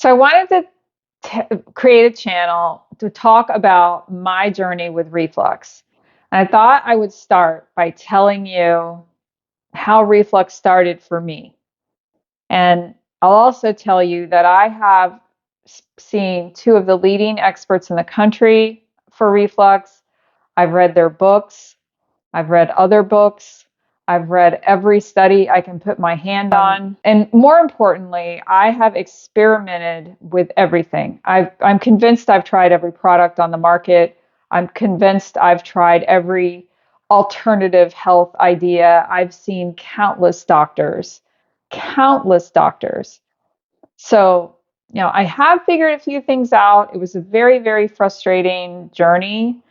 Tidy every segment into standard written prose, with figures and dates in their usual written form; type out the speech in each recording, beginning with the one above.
So I wanted to create a channel to talk about my journey with reflux. And I thought I would start by telling you how reflux started for me. And I'll also tell you that I have seen two of the leading experts in the country for reflux. I've read their books. I've read other books. I've read every study I can put my hand on. And more importantly, I have experimented with everything. I'm convinced I've tried every product on the market. I'm convinced I've tried every alternative health idea. I've seen countless doctors, countless doctors. So, I have figured a few things out. It was a very, very frustrating journey,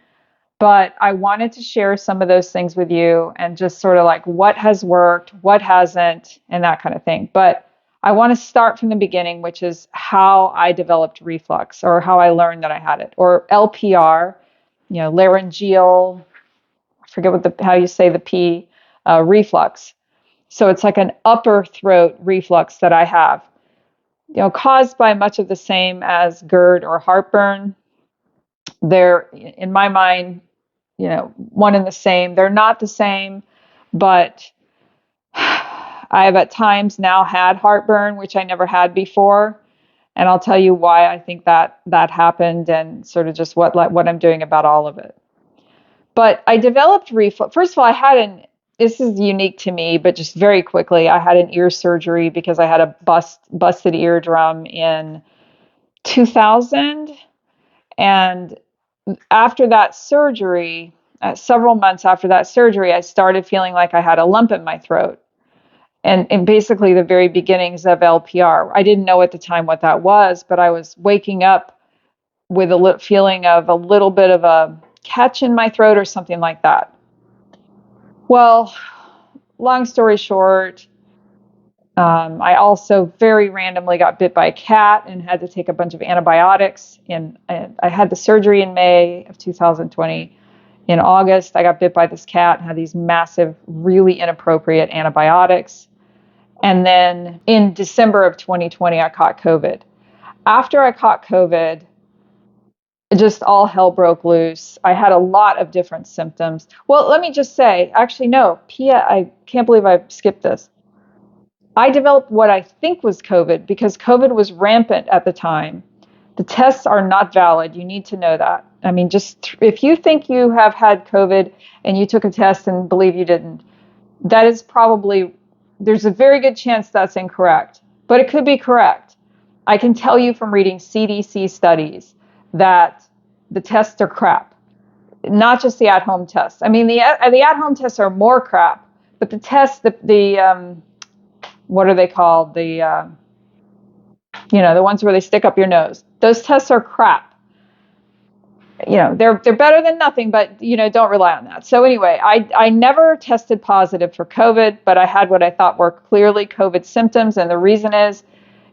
but I wanted to share some of those things with you and just sort of like what has worked, what hasn't, and that kind of thing. But I want to start from the beginning, which is how I developed reflux or how I learned that I had it, or LPR, laryngeal, I forget how you say the P, reflux. So it's like an upper throat reflux that I have, caused by much of the same as GERD or heartburn. They're, in my mind, one and the same. They're not the same, but I have at times now had heartburn, which I never had before. And I'll tell you why I think that happened and sort of just what I'm doing about all of it. But I developed reflux. First of all, this is unique to me, but just very quickly, I had an ear surgery because I had a busted eardrum in 2000. And after that surgery, several months after that surgery, I started feeling like I had a lump in my throat. And basically the very beginnings of LPR. I didn't know at the time what that was, but I was waking up with a feeling of a little bit of a catch in my throat or something like that. Well, long story short, I also very randomly got bit by a cat and had to take a bunch of antibiotics. And I had the surgery in May of 2020. In August, I got bit by this cat and had these massive, really inappropriate antibiotics. And then in December of 2020, I caught COVID. After I caught COVID, just all hell broke loose. I had a lot of different symptoms. Well, let me just say, actually, no, Pia, I can't believe I skipped this. I developed what I think was COVID because COVID was rampant at the time. The tests are not valid. You need to know that. I mean, just if you think you have had COVID and you took a test and believe you didn't, that is probably, there's a very good chance that's incorrect, but it could be correct. I can tell you from reading CDC studies that the tests are crap, not just the at-home tests. I mean, the at-home tests are more crap, but the tests, what are they called? The ones where they stick up your nose. Those tests are crap. They're better than nothing, but don't rely on that. So anyway, I never tested positive for COVID, but I had what I thought were clearly COVID symptoms, and the reason is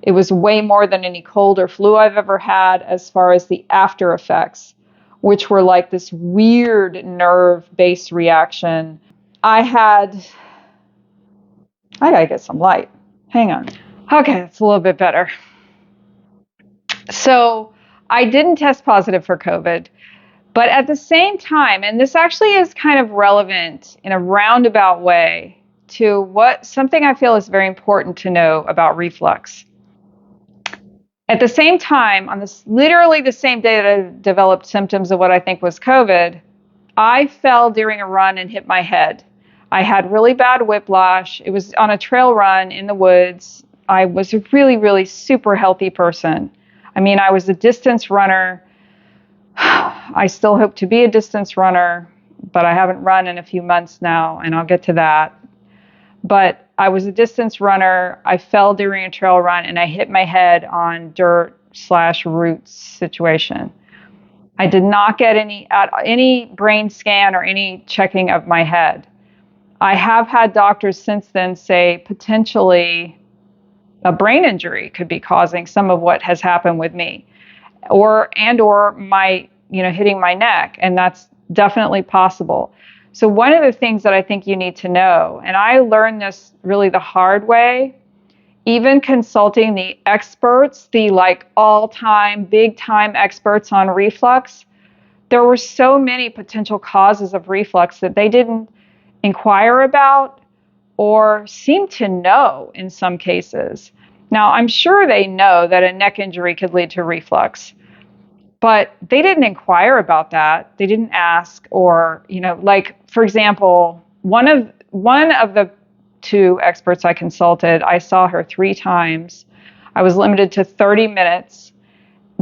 it was way more than any cold or flu I've ever had as far as the after effects, which were like this weird nerve-based reaction. I gotta get some light. Hang on. Okay, it's a little bit better. So I didn't test positive for COVID, but at the same time, and this actually is kind of relevant in a roundabout way to something I feel is very important to know about reflux. At the same time, on literally the same day that I developed symptoms of what I think was COVID, I fell during a run and hit my head. I had really bad whiplash. It was on a trail run in the woods. I was a really, really super healthy person. I mean, I was a distance runner. I still hope to be a distance runner, but I haven't run in a few months now, and I'll get to that. But I was a distance runner. I fell during a trail run, and I hit my head on dirt/roots situation. I did not get any brain scan or any checking of my head. I have had doctors since then say potentially a brain injury could be causing some of what has happened with me, or my, hitting my neck, and that's definitely possible. So one of the things that I think you need to know, and I learned this really the hard way, even consulting the experts, the like all-time, big-time experts on reflux, there were so many potential causes of reflux that they didn't inquire about or seem to know in some cases. Now, I'm sure they know that a neck injury could lead to reflux, but they didn't inquire about that. They didn't ask, or, like, for example, one of the two experts I consulted, I saw her 3 times. I was limited to 30 minutes,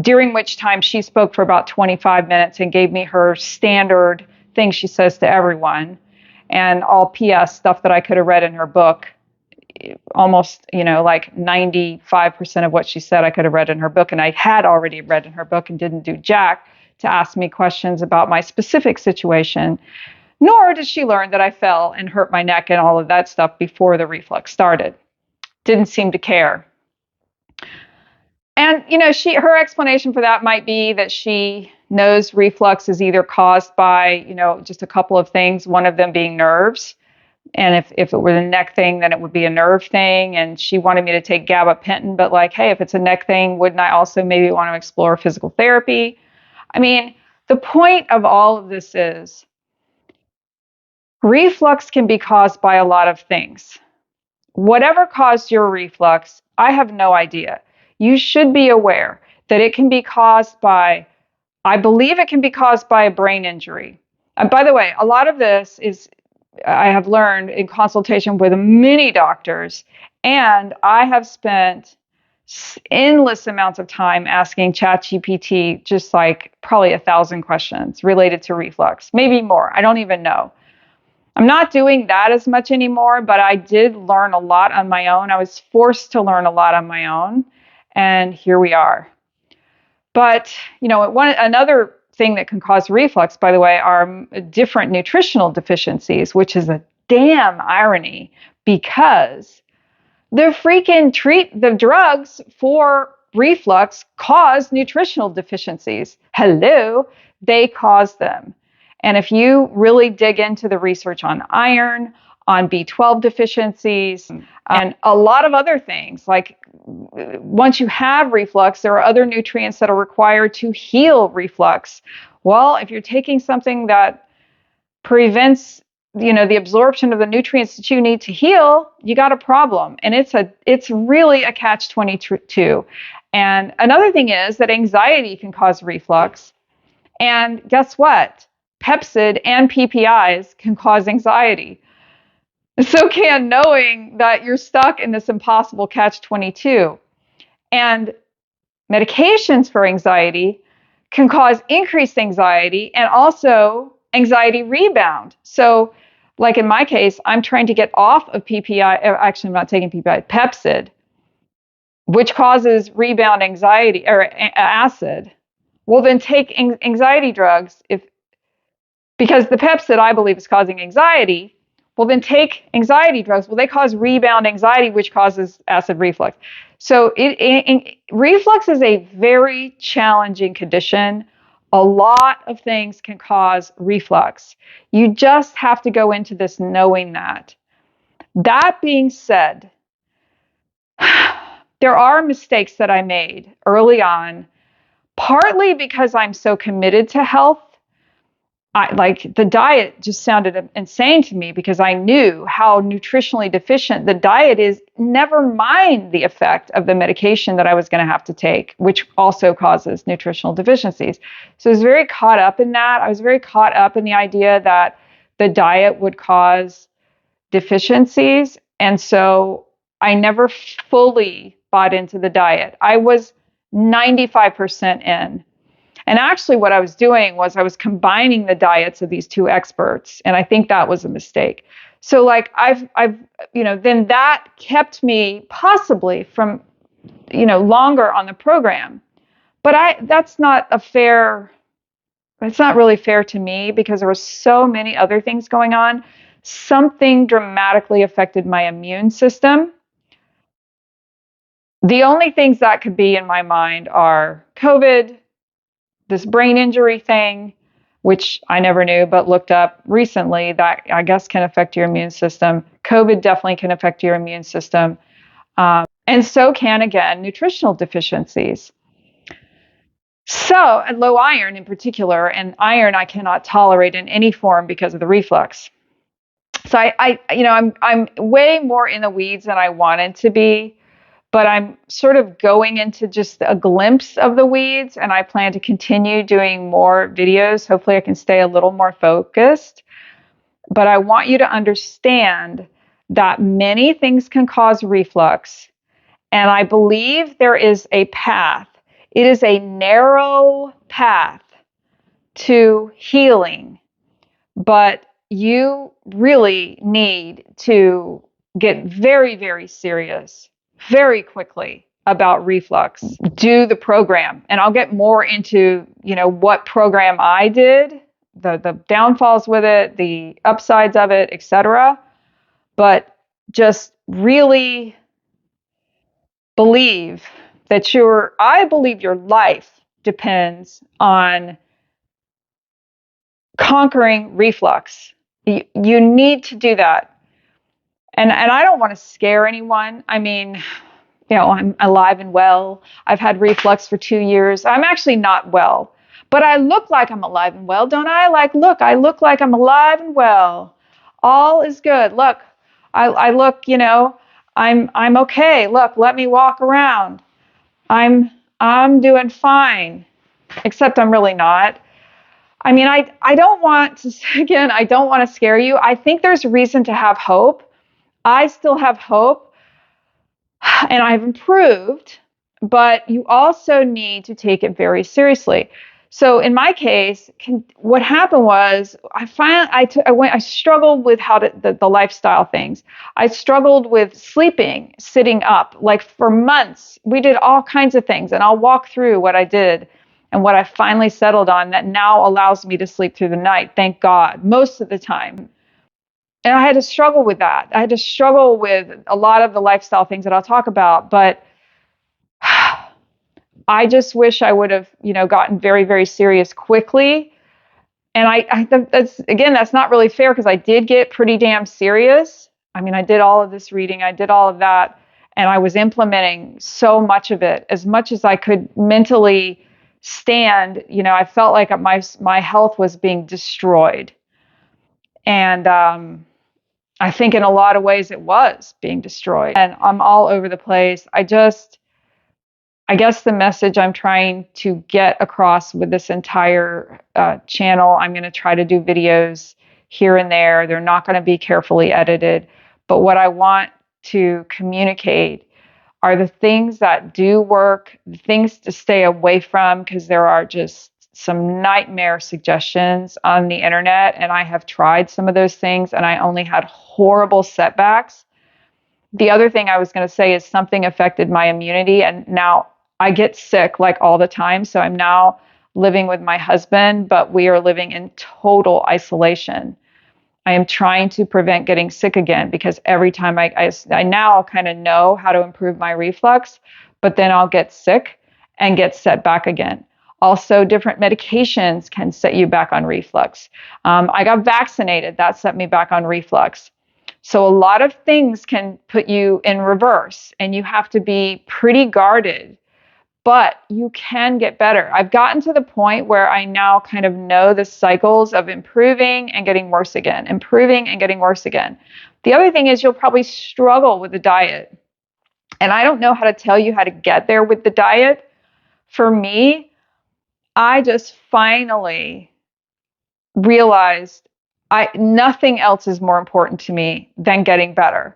during which time she spoke for about 25 minutes and gave me her standard thing she says to everyone, and all PS stuff that I could have read in her book. Almost, like 95% of what she said I could have read in her book, and I had already read in her book and didn't do jack to ask me questions about my specific situation. Nor did she learn that I fell and hurt my neck and all of that stuff before the reflux started. Didn't seem to care. And, her explanation for that might be that she knows reflux is either caused by, just a couple of things, one of them being nerves. And if it were the neck thing, then it would be a nerve thing. And she wanted me to take gabapentin, but like, hey, if it's a neck thing, wouldn't I also maybe want to explore physical therapy? I mean, the point of all of this is reflux can be caused by a lot of things. Whatever caused your reflux, I have no idea. You should be aware that it can be caused by, I believe it can be caused by a brain injury. And by the way, a lot of this is, I have learned in consultation with many doctors, and I have spent endless amounts of time asking ChatGPT just like probably 1,000 questions related to reflux, maybe more. I don't even know. I'm not doing that as much anymore, but I did learn a lot on my own. I was forced to learn a lot on my own, and here we are. But, another thing that can cause reflux, by the way, are different nutritional deficiencies, which is a damn irony because the drugs for reflux cause nutritional deficiencies. Hello, they cause them. And if you really dig into the research on iron, on B12 deficiencies, and a lot of other things, like once you have reflux, there are other nutrients that are required to heal reflux. Well, if you're taking something that prevents, the absorption of the nutrients that you need to heal, you got a problem. And it's really a catch-22. And another thing is that anxiety can cause reflux. And guess what? Pepsid and PPIs can cause anxiety. So can knowing that you're stuck in this impossible catch-22. And medications for anxiety can cause increased anxiety and also anxiety rebound. So, like in my case, I'm trying to get off of PPI. Actually, I'm not taking PPI, Pepsid, which causes rebound anxiety or acid. Well, then take anxiety drugs because the Pepsid, I believe, is causing anxiety. Well, then take anxiety drugs. Well, they cause rebound anxiety, which causes acid reflux. So reflux is a very challenging condition. A lot of things can cause reflux. You just have to go into this knowing that. That being said, there are mistakes that I made early on, partly because I'm so committed to health. The diet just sounded insane to me because I knew how nutritionally deficient the diet is, never mind the effect of the medication that I was going to have to take, which also causes nutritional deficiencies. So I was very caught up in that. I was very caught up in the idea that the diet would cause deficiencies. And so I never fully bought into the diet. I was 95% in. And actually what I was doing was I was combining the diets of these two experts. And I think that was a mistake. So I've then that kept me possibly from, longer on the program. But that's not it's not really fair to me because there were so many other things going on. Something dramatically affected my immune system. The only things that could be in my mind are COVID, this brain injury thing, which I never knew, but looked up recently, that I guess can affect your immune system. COVID definitely can affect your immune system. And so can, again, nutritional deficiencies. So, and low iron in particular, and iron I cannot tolerate in any form because of the reflux. So I'm way more in the weeds than I wanted to be, but I'm sort of going into just a glimpse of the weeds, and I plan to continue doing more videos. Hopefully I can stay a little more focused, but I want you to understand that many things can cause reflux, and I believe there is a path. It is a narrow path to healing, but you really need to get very, very serious very quickly about reflux. Do the program, and I'll get more into, what program I did, the downfalls with it, the upsides of it, etc. But just really believe that I believe your life depends on conquering reflux. You need to do that. And I don't want to scare anyone. I mean, I'm alive and well. I've had reflux for 2 years. I'm actually not well, but I look like I'm alive and well, don't I? Look, I look like I'm alive and well. All is good. Look, I look, I'm okay. Look, let me walk around. I'm doing fine, except I'm really not. I mean, I don't want to, again, I don't want to scare you. I think there's reason to have hope. I still have hope, and I've improved, but you also need to take it very seriously. So in my case, what happened was I struggled with the lifestyle things. I struggled with sleeping, sitting up, like for months. We did all kinds of things, and I'll walk through what I did and what I finally settled on that now allows me to sleep through the night, thank God, most of the time. And I had to struggle with that. I had to struggle with a lot of the lifestyle things that I'll talk about, but I just wish I would have, gotten very, very serious quickly. And that's not really fair because I did get pretty damn serious. I mean, I did all of this reading, I did all of that, and I was implementing so much of it, as much as I could mentally stand. I felt like my health was being destroyed. And I think in a lot of ways it was being destroyed. And I'm all over the place. I guess the message I'm trying to get across with this entire channel, I'm going to try to do videos here and there. They're not going to be carefully edited. But what I want to communicate are the things that do work, the things to stay away from, because there are just some nightmare suggestions on the internet. And I have tried some of those things, and I only had horrible setbacks. The other thing I was going to say is something affected my immunity, and now I get sick like all the time. So I'm now living with my husband, but we are living in total isolation. I am trying to prevent getting sick again because every time I now kind of know how to improve my reflux, but then I'll get sick and get set back again. Also, different medications can set you back on reflux. I got vaccinated. That set me back on reflux. So a lot of things can put you in reverse, and you have to be pretty guarded, but you can get better. I've gotten to the point where I now kind of know the cycles of improving and getting worse again, improving and getting worse again. The other thing is you'll probably struggle with the diet. And I don't know how to tell you how to get there with the diet. For me, I just finally realized nothing else is more important to me than getting better.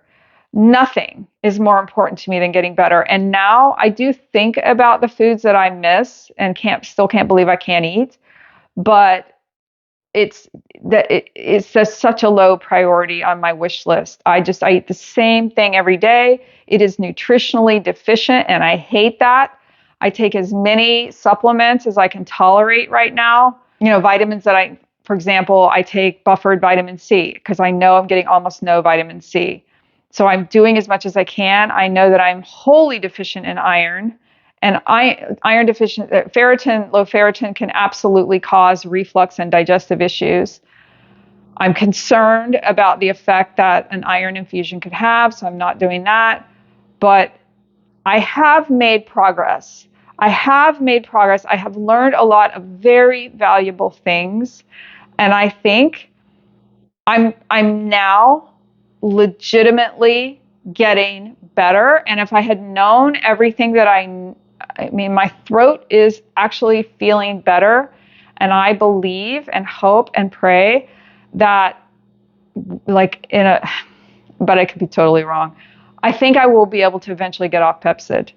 Nothing is more important to me than getting better. And now I do think about the foods that I miss and still can't believe I can't eat, but it's just such a low priority on my wish list. I eat the same thing every day. It is nutritionally deficient, and I hate that. I take as many supplements as I can tolerate right now. Vitamins for example, I take buffered vitamin C because I know I'm getting almost no vitamin C. So I'm doing as much as I can. I know that I'm wholly deficient in iron, and iron deficient, low ferritin can absolutely cause reflux and digestive issues. I'm concerned about the effect that an iron infusion could have, so I'm not doing that. But I have made progress. I have made progress. I have learned a lot of very valuable things. And I think I'm now legitimately getting better. And if I had known everything that I mean, my throat is actually feeling better. And I believe and hope and pray that, like, but I could be totally wrong. I think I will be able to eventually get off Pepcid.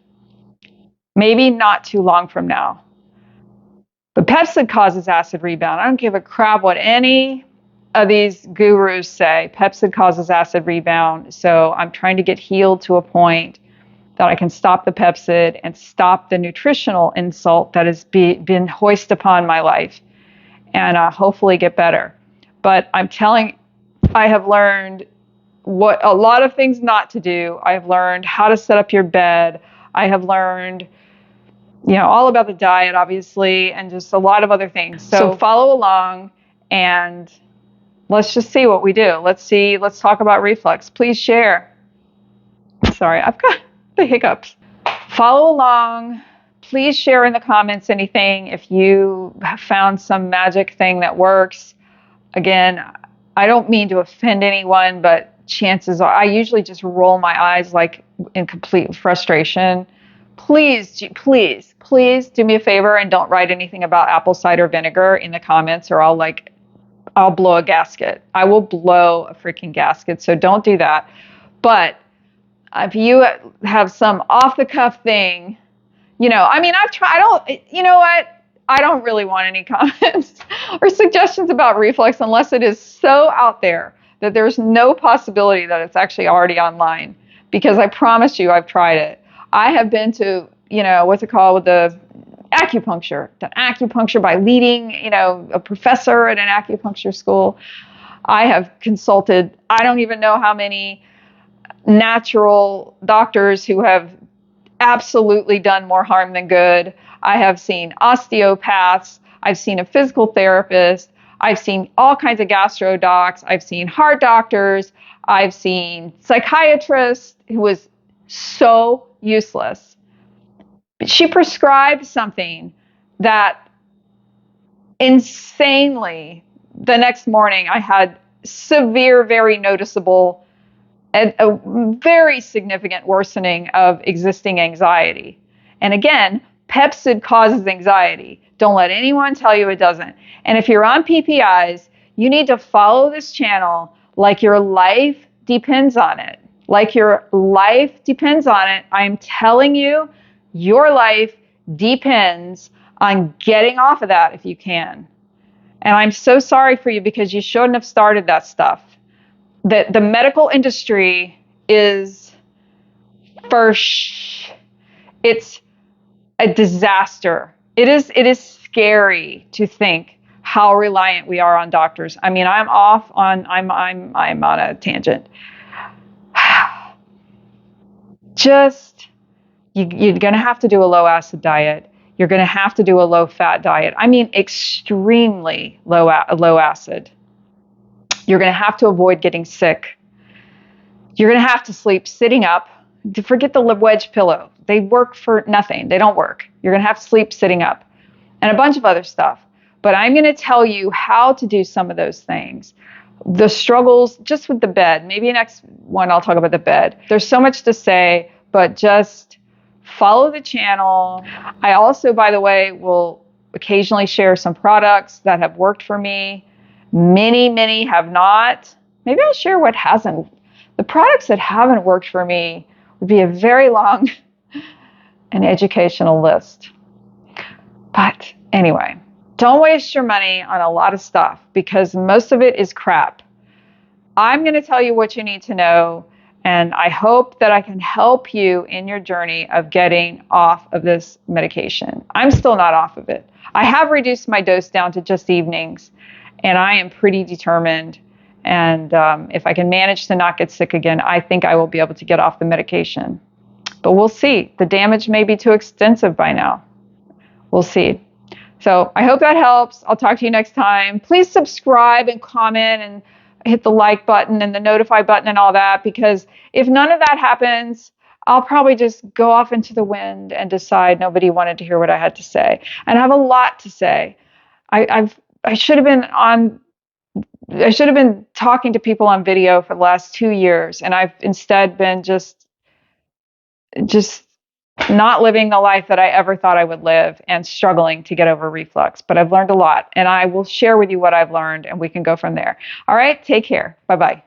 Maybe not too long from now. But Pepcid causes acid rebound. I don't give a crap what any of these gurus say. Pepcid causes acid rebound. So I'm trying to get healed to a point that I can stop the Pepcid and stop the nutritional insult that has been hoisted upon my life, and hopefully get better. But I have learned what a lot of things not to do. I have learned how to set up your bed. I have learned, all about the diet, obviously, and just a lot of other things. So follow along and let's just see what we do. Let's talk about reflux. Please share. Sorry, I've got the hiccups. Follow along. Please share in the comments anything if you have found some magic thing that works. Again, I don't mean to offend anyone, but chances are I usually just roll my eyes like in complete frustration. Please do me a favor and don't write anything about apple cider vinegar in the comments, or I'll blow a gasket. I will blow a freaking gasket. So don't do that. But if you have some off the cuff thing, I've tried, I don't really want any comments or suggestions about reflux unless it is so out there that there's no possibility that it's actually already online, because I promise you I've tried it. I have been to, what's it called, with the acupuncture, done acupuncture by leading, a professor at an acupuncture school. I have consulted, I don't even know how many natural doctors who have absolutely done more harm than good. I have seen osteopaths. I've seen a physical therapist. I've seen all kinds of gastro docs. I've seen heart doctors. I've seen psychiatrists who was so useless. But she prescribed something that insanely, the next morning I had severe, very noticeable, and a very significant worsening of existing anxiety. And again, Pepcid causes anxiety. Don't let anyone tell you it doesn't. And if you're on PPIs, you need to follow this channel like your life depends on it. Like your life depends on it. I'm telling you, your life depends on getting off of that if you can. And I'm so sorry for you, because you shouldn't have started that stuff. The medical industry is it's a disaster. It is scary to think how reliant we are on doctors. I mean, I'm on a tangent. Just you're going to have to do a low acid diet. You're going to have to do a low fat diet. I mean, extremely low acid. You're going to have to avoid getting sick. You're going to have to sleep sitting up. Forget the wedge pillow. They work for nothing. They don't work. You're going to have to sleep sitting up, and a bunch of other stuff. But I'm going to tell you how to do some of those things. The struggles just with the bed. Maybe next one I'll talk about the bed. There's so much to say, but just follow the channel. I also, by the way, will occasionally share some products that have worked for me. Many have not. Maybe I'll share what hasn't. The products that haven't worked for me would be a very long and educational list. But anyway, don't waste your money on a lot of stuff, because most of it is crap. I'm going to tell you what you need to know, and I hope that I can help you in your journey of getting off of this medication. I'm still not off of it. I have reduced my dose down to just evenings, and I am pretty determined. And if I can manage to not get sick again, I think I will be able to get off the medication. But we'll see. The damage may be too extensive by now. We'll see. So I hope that helps. I'll talk to you next time. Please subscribe and comment and hit the like button and the notify button and all that, because if none of that happens, I'll probably just go off into the wind and decide nobody wanted to hear what I had to say. And I have a lot to say. I should have been on I should have been talking to people on video for the last 2 years, and I've instead been just not living the life that I ever thought I would live and struggling to get over reflux. But I've learned a lot, and I will share with you what I've learned, and we can go from there. All right, take care. Bye bye.